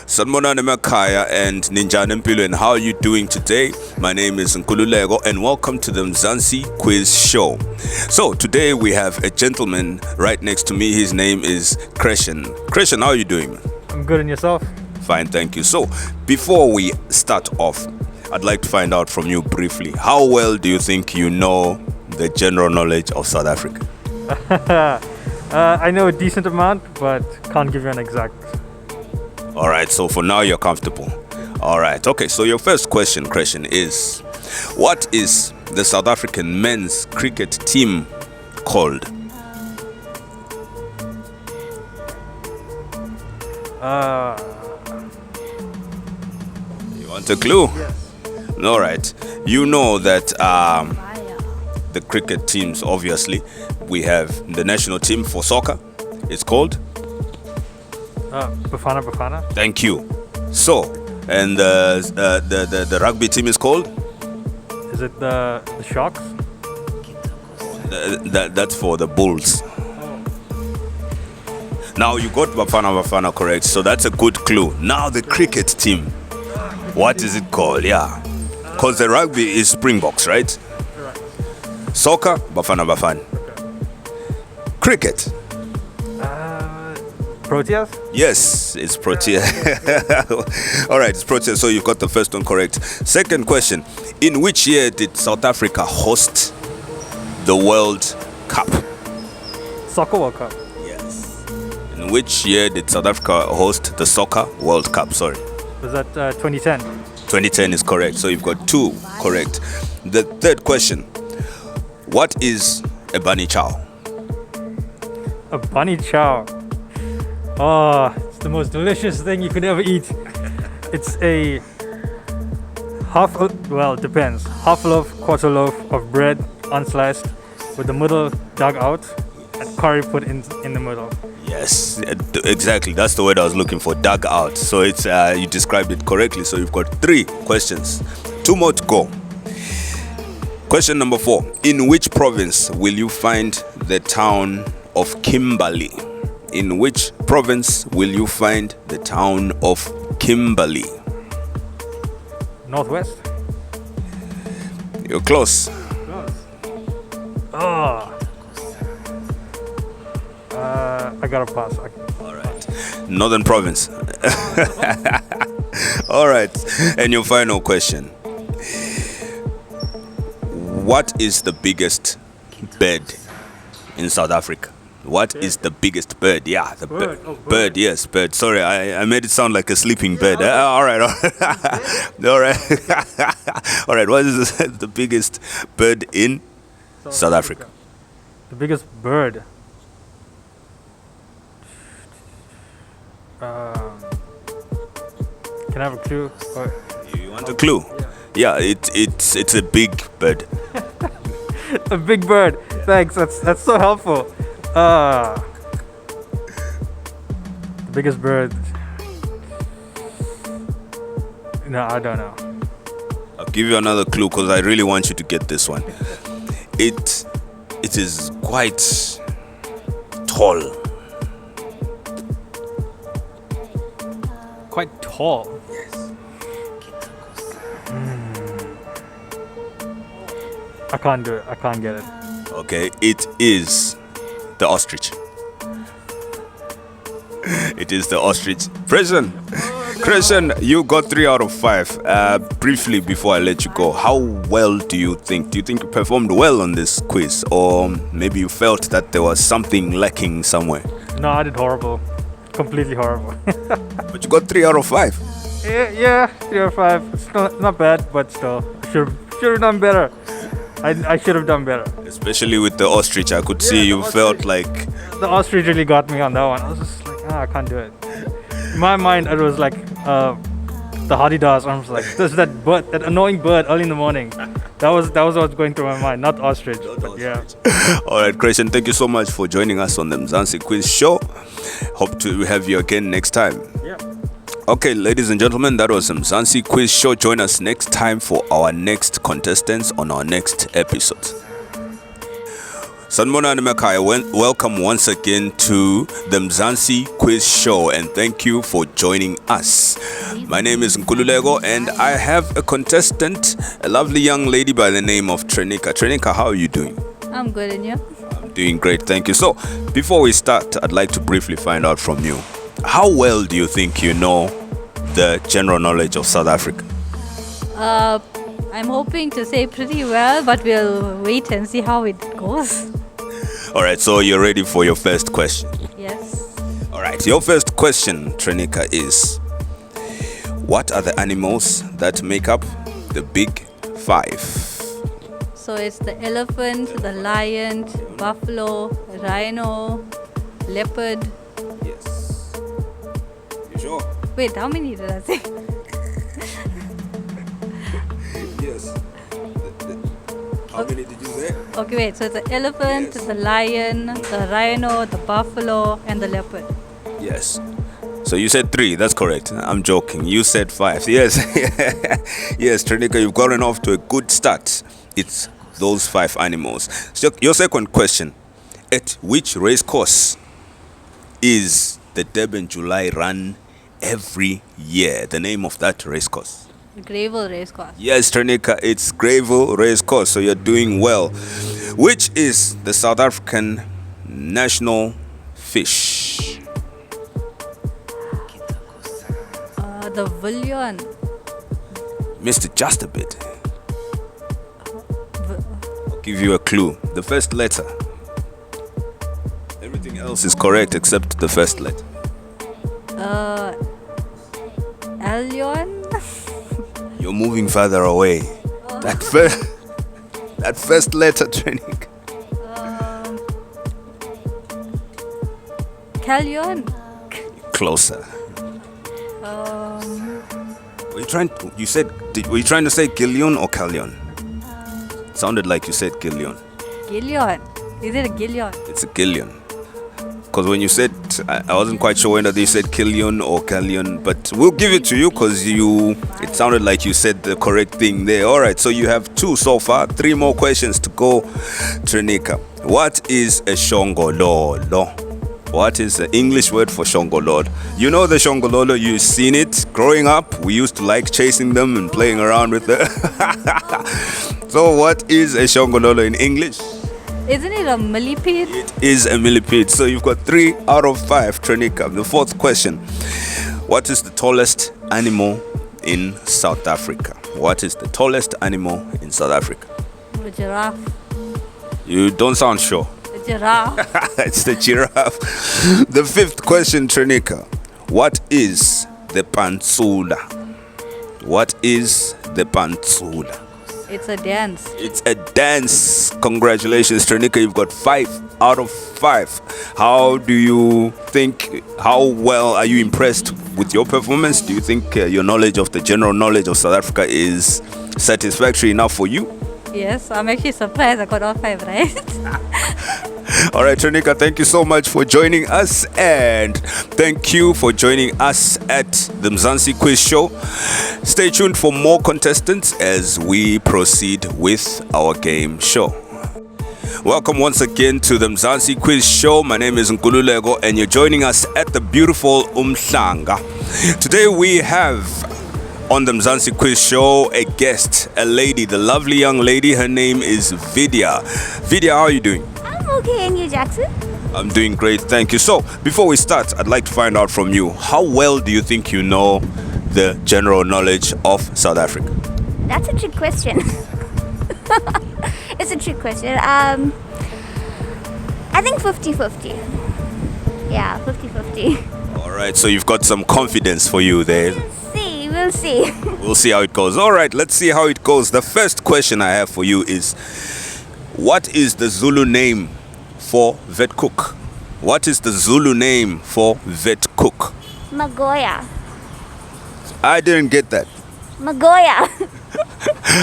Sanmonani Makaya and Ninjana Mpilo, how are you doing today? My name is Nkululego and welcome to the Mzansi Quiz Show. So today we have a gentleman right next to me. His name is Crescent. Crescent, how are you doing? I'm good, and yourself? Fine, thank you. So before we start off, I'd like to find out from you briefly, how well do you think you know the general knowledge of South Africa? I know a decent amount, but can't give you an exact. All right, so for now you're comfortable. All right, okay, so your first question is, what is the South African men's cricket team called? You want a clue? Yes. All right, you know that the cricket teams, obviously, we have the national team for soccer. It's called? Bafana. Thank you. So, and the rugby team is called? Is it the Sharks? That's for the Bulls. Now you got Bafana correct, so that's a good clue. Now the cricket team, what is it called? Yeah, because the rugby is Springboks, right? Right. Soccer, Bafana. Okay. Cricket. Proteas? Yes, it's Protea. All right, it's Protea, so you've got the first one correct. Second question, in which year did South Africa host the World Cup? Soccer World Cup. Yes. In which year did South Africa host the Soccer World Cup? Sorry. Was that 2010? 2010 is correct, so you've got two correct. The third question, what is a bunny chow? A bunny chow. Oh, it's the most delicious thing you could ever eat. It's a it depends. Half loaf, quarter loaf of bread, unsliced, with the middle dug out, and curry put in the middle. Yes, exactly. That's the word I was looking for, dug out. So it's you described it correctly. So you've got 3 questions. 2 more to go. Question number 4. In which province will you find the town of Kimberley? In which province will you find the town of Kimberley? Northwest? You're close. Oh. I gotta pass. All right. Northern province. All right. And your final question. What is the biggest bird in South Africa? What is the biggest bird? Yeah, the bird. Bird, yes, bird. Sorry, I made it sound like a sleeping bird. All right. All right. All right, what is the biggest bird in South Africa? The biggest bird. Can I have a clue? You want a clue? Yeah, it's a big bird. A big bird. Thanks. That's so helpful. The biggest bird. No, I don't know. I'll give you another clue because I really want you to get this one. It is quite tall. Quite tall. Yes. I can't do it. I can't get it. Okay, it is the ostrich. It is the ostrich. Crescent, you got 3 out of 5. Briefly, before I let you go, how well do you think? Do you think you performed well on this quiz? Or maybe you felt that there was something lacking somewhere? No, I did horrible. Completely horrible. But you got 3 out of 5. Yeah, 3 out of 5. It's not bad, but still. Should have done better. I should have done better. Especially with the ostrich, I could see you felt like... The ostrich really got me on that one. I was just like, I can't do it. In my mind, it was like the Hadidas. I was like, there's that bird, that annoying bird early in the morning. That was what was going through my mind, not ostrich. But yeah. All right, Crescent, thank you so much for joining us on the Mzansi Quiz Show. Hope to have you again next time. Yeah. Okay, ladies and gentlemen, that was Mzansi Quiz Show. Join us next time for our next contestants on our next episode. Sanmona Nimekai, welcome once again to the Mzansi Quiz Show, and thank you for joining us. My name is Nkululego, and I have a contestant, a lovely young lady by the name of Trenika. Trenika, how are you doing? I'm good, and you? I'm doing great, thank you. So, before we start, I'd like to briefly find out from you, how well do you think you know the general knowledge of South Africa? I'm hoping to say pretty well, but we'll wait and see how it goes. Alright, so you're ready for your first question? Yes. Alright, your first question, Trenika, is what are the animals that make up the big five? So it's the elephant, the lion, buffalo, rhino, leopard. Yes. You sure? Wait, how many did I say? Yes. How many did you say? Okay, wait. So it's the elephant, Yes. the lion, the rhino, the buffalo, and the leopard. Yes. So you said 3, that's correct. I'm joking. You said 5. Yes. Yes, Trenika, you've gotten off to a good start. It's those 5 animals. So your second question, at which race course is the Durban July run every year? The name of that race course? Gravel race course. Yes, Trenika, it's Gravel Race Course, so you're doing well. Which is the South African national fish? The villion. Missed it just a bit. I'll give you a clue. The first letter. Everything else is correct except the first letter. Allion. You're moving further away. That first letter, Trenika. Callion. Closer. Were you trying? Were you trying to say Gillion or Callion? Sounded like you said Gillion. Gillion. Is it a gillion? It's a Gillion. Because when you said, I wasn't quite sure whether you said Killion or Callion, but we'll give it to you because it sounded like you said the correct thing there. All right, so you have 2 so far, 3 more questions to go, Trenika. What is a shongololo? What is the English word for shongololo? You know the shongololo, you've seen it growing up. We used to like chasing them and playing around with them. So what is a shongololo in English? Isn't it a millipede? It is a millipede. So you've got 3 out of 5, Trenika. The 4th question. What is the tallest animal in South Africa? What is the tallest animal in South Africa? A giraffe. You don't sound sure. A giraffe. It's the giraffe. The 5th question, Trenika. What is the pantsula? What is the pantsula? It's a dance. It's a dance. Congratulations, Trenika. You've got 5 out of 5. How do you think, how well are you impressed with your performance? Do you think your knowledge of the general knowledge of South Africa is satisfactory enough for you? Yes, I'm actually surprised I got all 5 right. All right, Trenika, thank you so much for joining us, and thank you for joining us at the Mzansi Quiz Show. Stay tuned for more contestants as we proceed with our game show. Welcome once again to the Mzansi Quiz Show. My name is Nkululego, and you're joining us at the beautiful Umhlanga. Today we have on the Mzansi Quiz Show a guest, a lady, the lovely young lady. Her name is Vidya. Vidya, how are you doing? I'm okay, and you, Jackson? I'm doing great, thank you. So, before we start, I'd like to find out from you, how well do you think you know the general knowledge of South Africa? That's a trick question. It's a trick question. I think 50-50. Yeah, 50-50. All right, so you've got some confidence for you there. We'll see. We'll see how it goes. All right, let's see how it goes. The first question I have for you is, what is the Zulu name for vet cook? What is the Zulu name for vet cook? Magoya. I didn't get that. Magoya.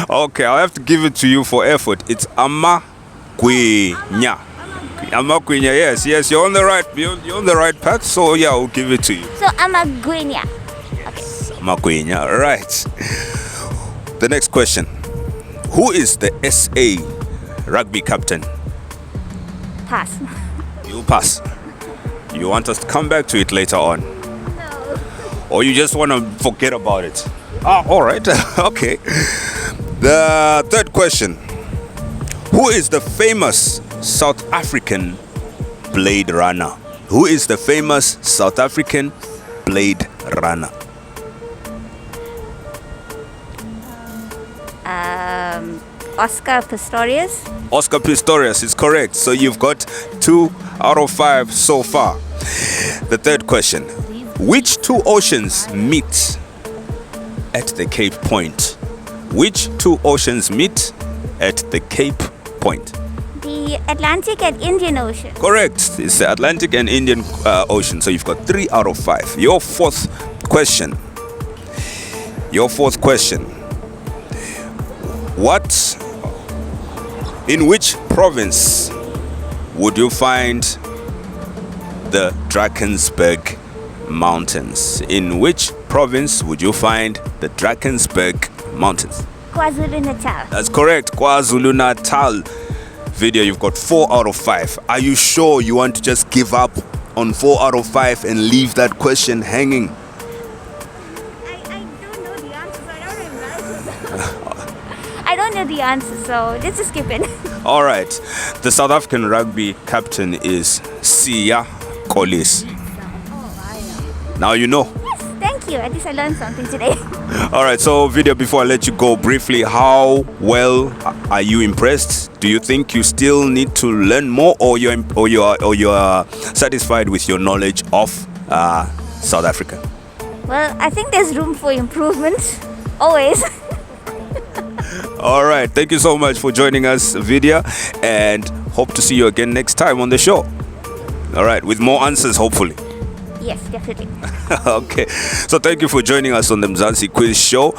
Okay, I'll have to give it to you for effort. It's Amagwinya. Amagwinya, yes, you're on the right path. So yeah, I'll give it to you. So Amagwinya. Okay. Amagwinya, right. The next question: who is the SA rugby captain? pass. You pass. You want us to come back to it later on? No. Or you just want to forget about it? Ah, all right. Okay. The third question. Who is the famous South African Blade Runner? Who is the famous South African Blade Runner? Oscar Pistorius. Oscar Pistorius is correct. So you've got 2 out of 5 so far. The third question. Which two oceans meet at the Cape Point? Which two oceans meet at the Cape Point? The Atlantic and Indian Ocean. Correct. It's the Atlantic and Indian Ocean. So you've got 3 out of 5. Your fourth question. In which province would you find the Drakensberg Mountains? In which province would you find the Drakensberg Mountains? KwaZulu-Natal. That's correct. KwaZulu-Natal. Video, you've got 4 out of 5. Are you sure you want to just give up on 4 out of 5 and leave that question hanging? I don't know the answer, so I don't remember. I don't know the answer, so let's just skip it. All right. The South African rugby captain is Siya Kolisi. Now you know. Yes, thank you. At least I learned something today. All right. So, video, before I let you go, briefly, how well are you impressed? Do you think you still need to learn more, or you are satisfied with your knowledge of South Africa? Well, I think there's room for improvement. Always. All right. Thank you so much for joining us, Vidya, and hope to see you again next time on the show. All right. With more answers, hopefully. Yes, definitely. Okay. So thank you for joining us on the Mzansi Quiz Show.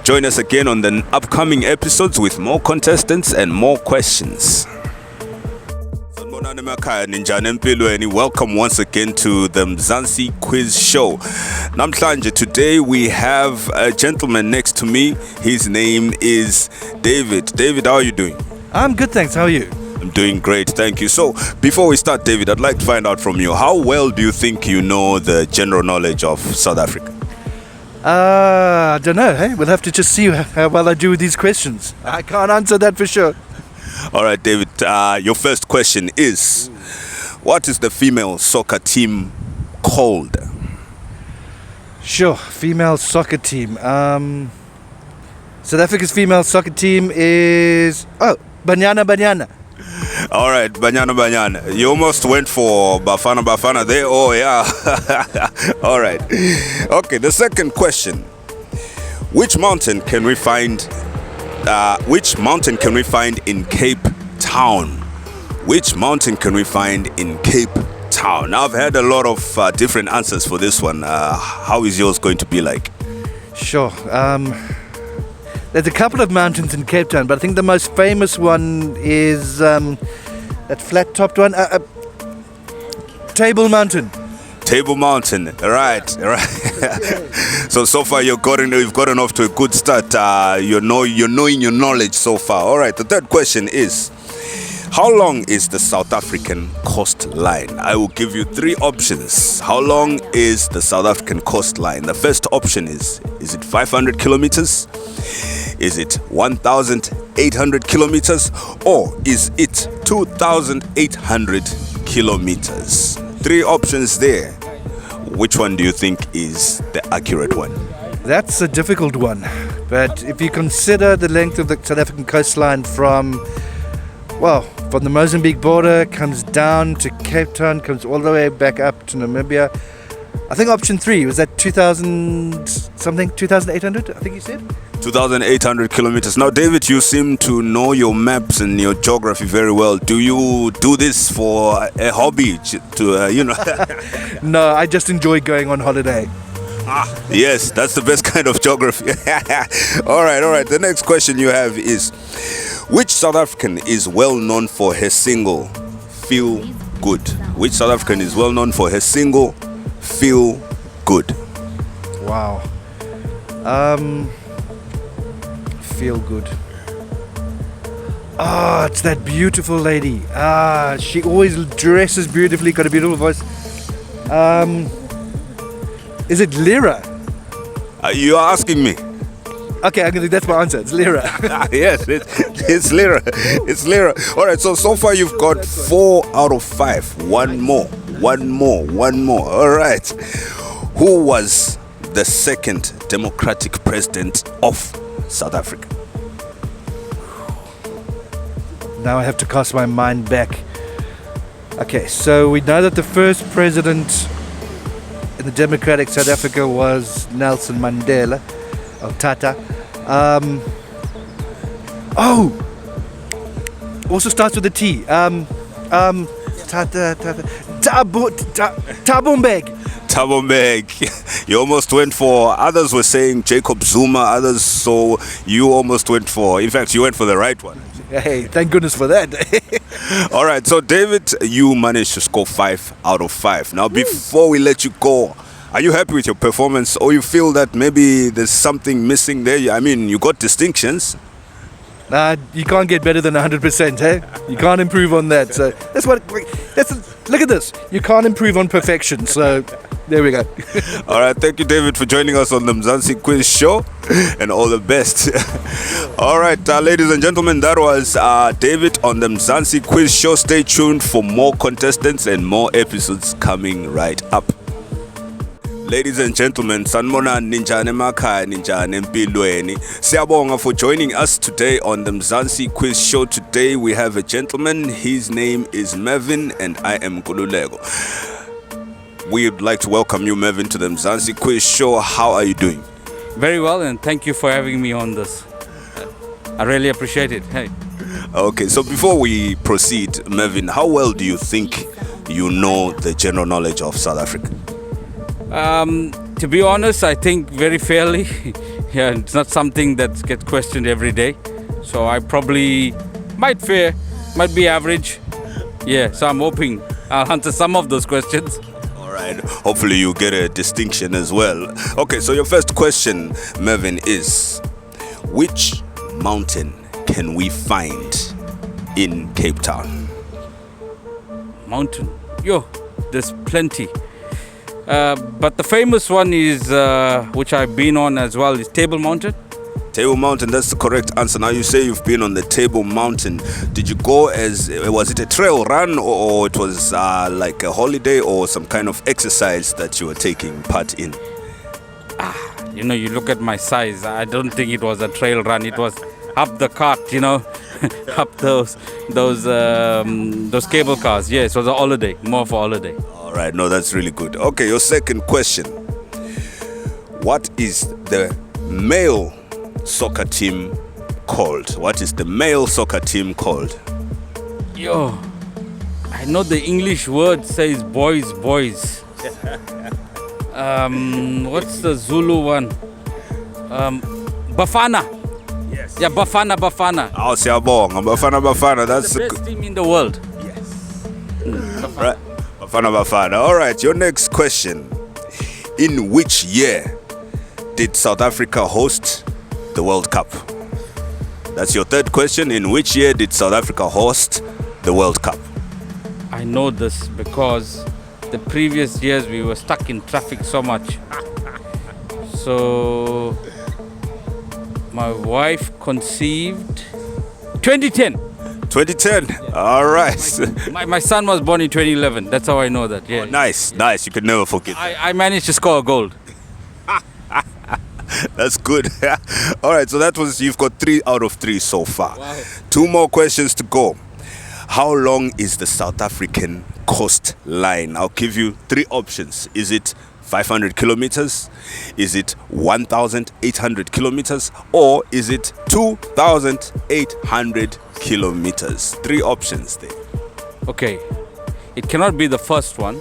Join us again on the upcoming episodes with more contestants and more questions. And welcome once again to the Mzansi Quiz Show. Namhlanje, today we have a gentleman next to me. His name is David. David, how are you doing? I'm good, thanks. How are you? I'm doing great, thank you. So, before we start, David, I'd like to find out from you, how well do you think you know the general knowledge of South Africa? I don't know. Hey, we'll have to just see how well I do with these questions. I can't answer that for sure. All right, David, your first question is, what is the female soccer team called? Sure, female soccer team. South Africa's female soccer team is... Oh, Banyana. All right, Banyana. You almost went for Bafana there. Oh, yeah. All right. Okay, the second question. Which mountain can we find in Cape Town? Which mountain can we find in Cape Town? Now, I've had a lot of different answers for this one. How is yours going to be like? Sure. There's a couple of mountains in Cape Town, but I think the most famous one is that flat-topped one. Table Mountain. Table Mountain, right. So far you've gotten off to a good start. You're knowing your knowledge so far. All right, the third question is, how long is the South African coastline? I will give you 3 options. How long is the South African coastline? The first option is it 500 kilometers? Is it 1,800 kilometers? Or is it 2,800 kilometers? 3 options there. Which one do you think is the accurate one? That's a difficult one. But if you consider the length of the South African coastline from the Mozambique border, comes down to Cape Town, comes all the way back up to Namibia. I think option 3, was that 2,800, I think you said? 2,800 kilometers. Now, David, you seem to know your maps and your geography very well. Do you do this for a hobby? No, I just enjoy going on holiday. Yes, that's the best kind of geography. All right. The next question you have is, which South African is well known for her single, Feel Good? Which South African is well known for her single, Feel Good? Wow. Feel Good. Oh, it's that beautiful lady. She always dresses beautifully, got a beautiful voice. Is it Lyra? You are asking me. Okay, that's my answer. It's Lyra. Yes, it's Lyra. It's Lyra. All right, so far you've got 4 out of 5. One more. All right. Who was the second democratic president of South Africa? Now I have to cast my mind back. Okay, so we know that the first president in the democratic South Africa was Nelson Mandela, or Tata. Also starts with a T. Thabo Mbeki. Thabo Mbeki. You almost went for, others were saying Jacob Zuma, others, so you almost went for, in fact, you went for the right one. Hey, thank goodness for that. All right, so David, you managed to score 5 out of 5. Now, before we let you go, are you happy with your performance, or you feel that maybe there's something missing there? I mean, you got distinctions. Nah, you can't get better than 100%, hey? You can't improve on that. So look at this. You can't improve on perfection. So there we go. All right, thank you, David, for joining us on the Mzansi Quiz Show, and all the best. All right, ladies and gentlemen, that was David on the Mzansi Quiz Show. Stay tuned for more contestants and more episodes coming right up. Ladies and gentlemen, sanibona ninjani emakhaya ninjani empilweni. Siyabonga for joining us today on the Mzansi Quiz Show. Today we have a gentleman. His name is Mervin and I am Kululeko. We'd like to welcome you, Mervin, to the Mzansi Quiz Show. How are you doing? Very well, and thank you for having me on this. I really appreciate it. Hey. Okay, so before we proceed, Mervin, how well do you think you know the general knowledge of South Africa? To be honest, I think very fairly. Yeah, it's not something that gets questioned every day. So I probably might be average. Yeah, so I'm hoping I'll answer some of those questions. All right, hopefully you get a distinction as well. Okay, so your first question, Mervin, is which mountain can we find in Cape Town? Mountain. Yo, there's plenty. But the famous one is, which I've been on as well, is Table Mountain. Table Mountain, that's the correct answer. Now you say you've been on the Table Mountain. Did you go was it a trail run, or it was like a holiday or some kind of exercise that you were taking part in? You know, you look at my size, I don't think it was a trail run. It was up the cart, you know, up those cable cars. Yeah, it was a holiday, more of a holiday. All right, no, that's really good. Okay, your second question. What is the male soccer team called? What is the male soccer team called? Yo, I know the English word says boys. What's the Zulu one? Bafana. Yes. Yeah, Bafana. Oh, siyabonga. Bafana. That's the best team in the world. Yes. Right. Bafana. All right, your next question. In which year did South Africa host the World Cup? That's your third question. In which year did South Africa host the World Cup? I know this because the previous years we were stuck in traffic so much. So my wife conceived 2010. 2010. All right. My son was born in 2011. That's how I know that. Yeah. Oh, nice. You can never forget that. I managed to score a gold. That's good. All right, so you've got 3 out of 3 so far. Wow. 2 more questions to go. How long is the South African coastline? I'll give you 3 options. Is it 500 kilometers? Is it 1,800 kilometers? Or is it 2,800 kilometers? 3 options there. Okay. It cannot be the first one.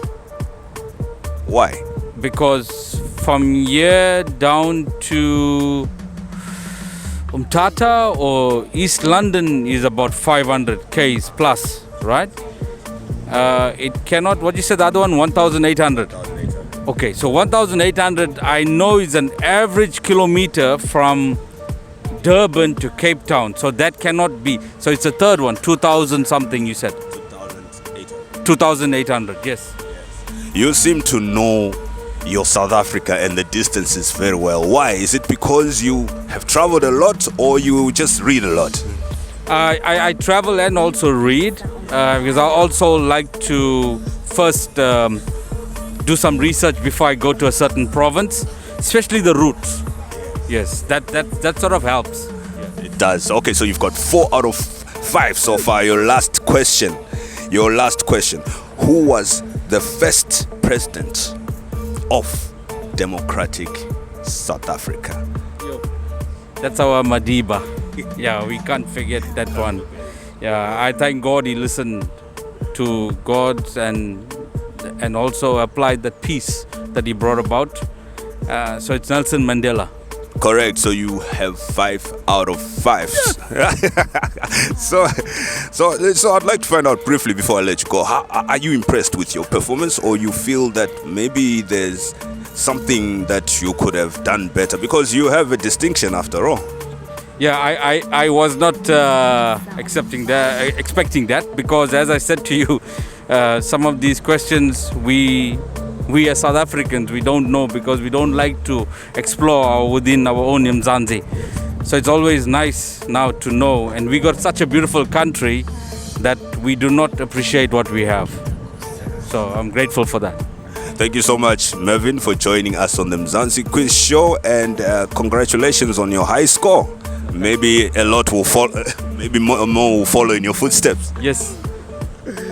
Why? Because from here down to Umtata or East London is about 500 k's plus, right? It cannot, what you said, the other one, 1,800. Okay, so 1,800 I know is an average kilometer from Durban to Cape Town. So that cannot be. So it's the third one, 2000 something you said. 2,800. 2800, yes. You seem to know your South Africa and the distances very well. Why? Is it because you have traveled a lot or you just read a lot? I travel and also read because I also like to first do some research before I go to a certain province, especially the routes. Yes, that sort of helps. It does. Okay, so you've got 4 out of 5 so far. Your last question. Who was the first president of Democratic South Africa? That's our Madiba. Yeah, we can't forget that one. Yeah, I thank God he listened to God and also applied the peace that he brought about. So it's Nelson Mandela. Correct. So you have 5 out of 5. so I'd like to find out briefly before I let you go. Are you impressed with your performance, or you feel that maybe there's something that you could have done better, because you have a distinction after all? Yeah, I was not expecting that, because as I said to you, some of these questions we as South Africans, we don't know, because we don't like to explore within our own Mzansi. So it's always nice now to know, and we got such a beautiful country that we do not appreciate what we have. So I'm grateful for that. Thank you so much, Mervin, for joining us on the Mzansi Quiz Show, and congratulations on your high score. Maybe a lot will follow, maybe more will follow in your footsteps. Yes,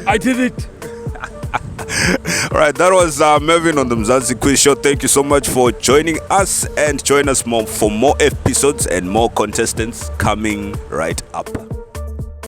I did it. All right, that was Mervin on the Mzansi Quiz Show. Thank you so much for joining us, and join us for more episodes and more contestants coming right up.